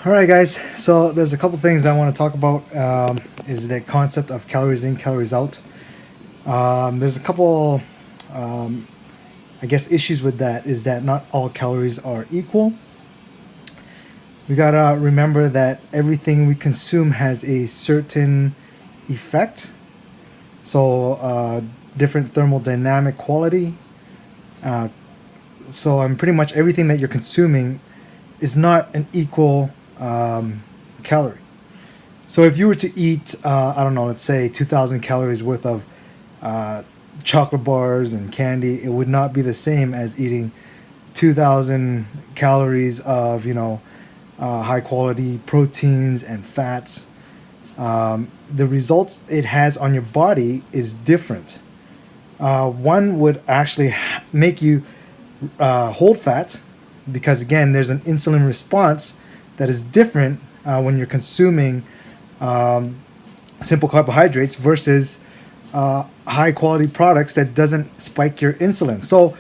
All right, guys. So there's a couple things I want to talk about. Is the concept of calories in, calories out. There's a couple, I guess, issues with that. Is that not all calories are equal? We gotta remember that everything we consume has a certain effect. So different thermodynamic quality. So pretty much everything that you're consuming is not an equal calorie. So if you were to eat, I don't know, let's say 2,000 calories worth of chocolate bars and candy, it would not be the same as eating 2,000 calories of, high quality proteins and fats. The results it has on your body is different. One would actually make you hold fat, because again, there's an insulin response that is different when you're consuming simple carbohydrates versus high quality products that doesn't spike your insulin. So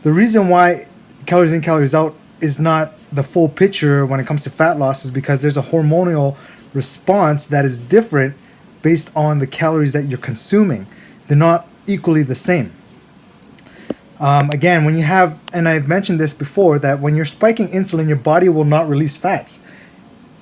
the reason why calories in, calories out is not the full picture when it comes to fat loss is because there's a hormonal response that is different based on the calories that you're consuming. They're not equally the same. Again, when you have, and I've mentioned this before, that when you're spiking insulin, your body will not release fats.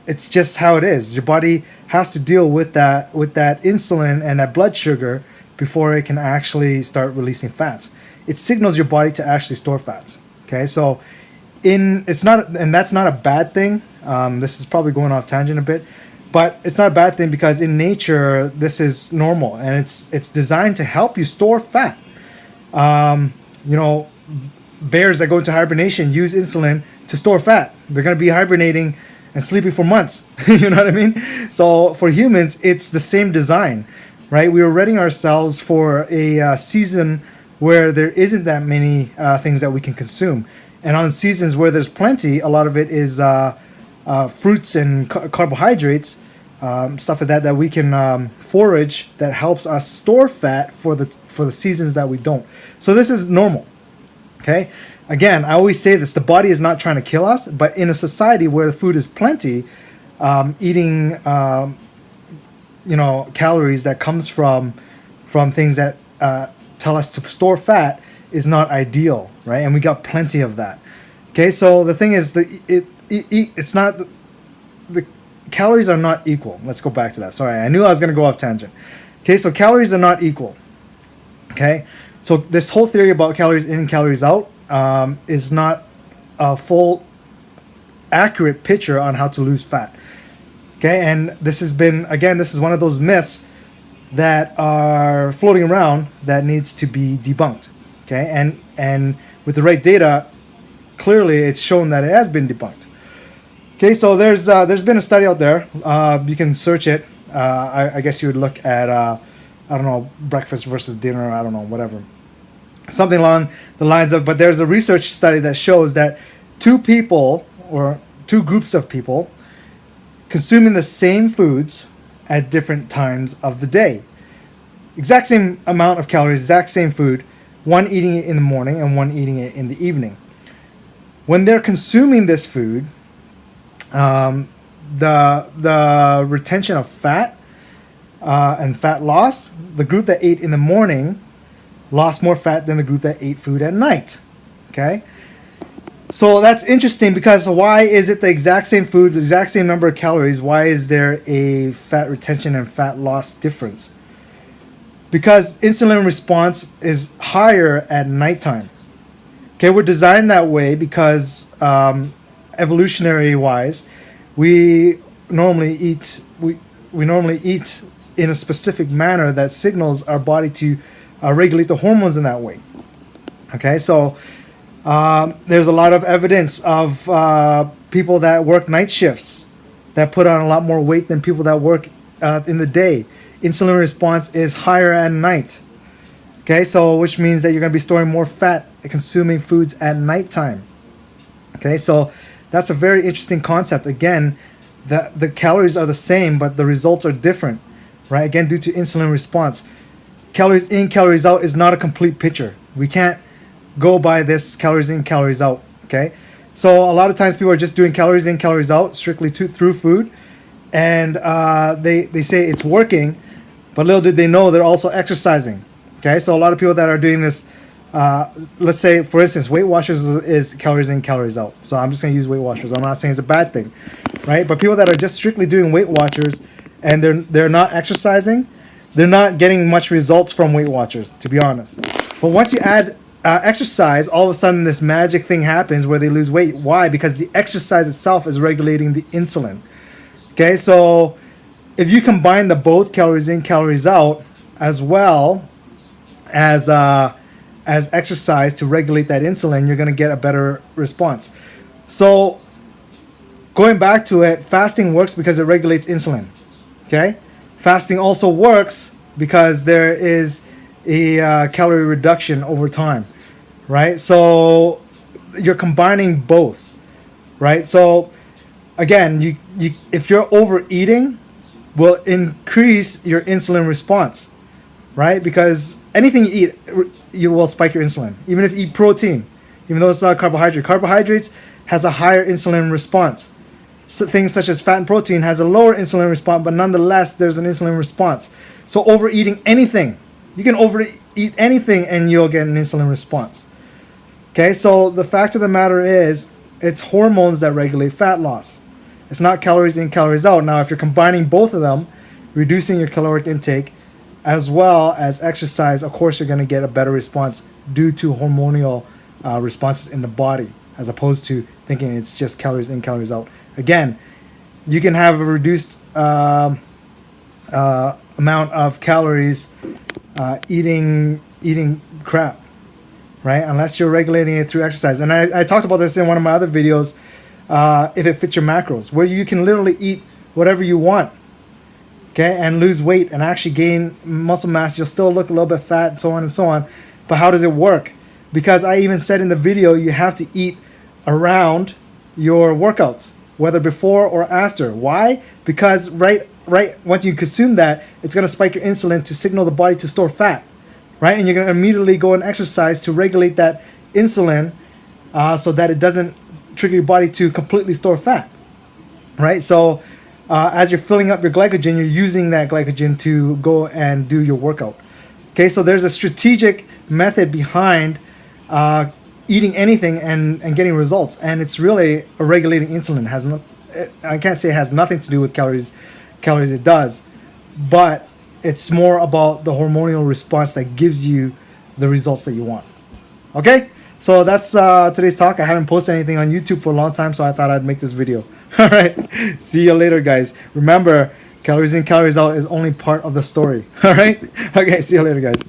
It's just how it is. Your body has to deal with that insulin and that blood sugar before it can actually start releasing fats. It signals your body to actually store fats. Okay, so it's not, and that's not a bad thing. This is probably going off tangent a bit, but it's not a bad thing because in nature this is normal and it's designed to help you store fat. Bears that go into hibernation use insulin to store fat. They're going to be hibernating and sleeping for months. You know what I mean? So for humans, it's the same design, right? We are readying ourselves for a season where there isn't that many things that we can consume. And on seasons where there's plenty, a lot of it is fruits and carbohydrates, stuff like that we can forage that helps us store fat for the seasons that we don't. So this is normal. Okay. Again, I always say this: the body is not trying to kill us, but in a society where food is plenty, eating calories that comes from things that tell us to store fat is not ideal, right? And we got plenty of that. Okay, so the thing is it's not the calories are not equal. Let's go back to that. Sorry, I knew I was going to go off tangent. Okay, so calories are not equal. Okay, so this whole theory about calories in, calories out is not a full, accurate picture on how to lose fat. Okay, and this is one of those myths that are floating around that needs to be debunked. Okay, and with the right data, clearly it's shown that it has been debunked. Okay, so there's been a study out there. You can search it. I guess you would look at breakfast versus dinner. I don't know, whatever, something along the lines of. But there's a research study that shows that two groups of people consuming the same foods at different times of the day, exact same amount of calories, exact same food, one eating it in the morning and one eating it in the evening. When they're consuming this food, the retention of fat and fat loss, the group that ate in the morning lost more fat than the group that ate food at night. Okay, so that's interesting because why is it the exact same food, the exact same number of calories? Why is there a fat retention and fat loss difference? Because insulin response is higher at nighttime. Okay, we're designed that way because evolutionary wise, we normally eat in a specific manner that signals our body to regulate the hormones in that way. Okay, so there's a lot of evidence of people that work night shifts that put on a lot more weight than people that work in the day. Insulin response is higher at night. Okay, so which means that you're going to be storing more fat consuming foods at nighttime. Okay, so that's a very interesting concept. Again, the calories are the same, but the results are different, right? Again, due to insulin response. Calories in, calories out is not a complete picture. We can't go by this calories in, calories out. Okay, So a lot of times people are just doing calories in, calories out, strictly through food, and they say it's working, but little did they know they're also exercising. Okay, so a lot of people that are doing this, let's say for instance, Weight Watchers is calories in, calories out. So I'm just gonna use Weight Watchers. I'm not saying it's a bad thing, right? But people that are just strictly doing Weight Watchers and they're not exercising, they're not getting much results from Weight Watchers, to be honest. But once you add exercise, all of a sudden this magic thing happens where they lose weight. Why? Because the exercise itself is regulating the insulin. Okay, so if you combine the both calories in, calories out, as well as exercise to regulate that insulin, you're going to get a better response. So going back to it, fasting works because it regulates insulin. Okay, fasting also works because there is a calorie reduction over time, right? So you're combining both, right? So again, you if you're overeating, will increase your insulin response, right? Because anything you eat, you will spike your insulin. Even if you eat protein, even though it's not carbohydrate, carbohydrates has a higher insulin response. So things such as fat and protein has a lower insulin response, but nonetheless, there's an insulin response. So overeating anything, you can overeat anything and you'll get an insulin response. Okay, so the fact of the matter is, it's hormones that regulate fat loss. It's not calories in, calories out. Now, if you're combining both of them, reducing your caloric intake, as well as exercise, of course, you're going to get a better response due to hormonal responses in the body, as opposed to thinking it's just calories in, calories out. Again, you can have a reduced amount of calories eating crap, right? Unless you're regulating it through exercise. And I talked about this in one of my other videos, if it fits your macros, where you can literally eat whatever you want, okay, and lose weight and actually gain muscle mass. You'll still look a little bit fat and so on and so on. But how does it work? Because I even said in the video, you have to eat around your workouts, whether before or after. Why? Because right once you consume that, it's going to spike your insulin to signal the body to store fat, right? And you're going to immediately go and exercise to regulate that insulin so that it doesn't trigger your body to completely store fat, right? So as you're filling up your glycogen, you're using that glycogen to go and do your workout. Okay, so there's a strategic method behind eating anything and getting results, and it's really a regulating insulin. I can't say it has nothing to do with calories. Calories it does, but it's more about the hormonal response that gives you the results that you want. Okay, so that's today's talk. I haven't posted anything on YouTube for a long time, so I thought I'd make this video. All right, see you later, guys. Remember, calories in, calories out is only part of the story. All right, okay, see you later, guys.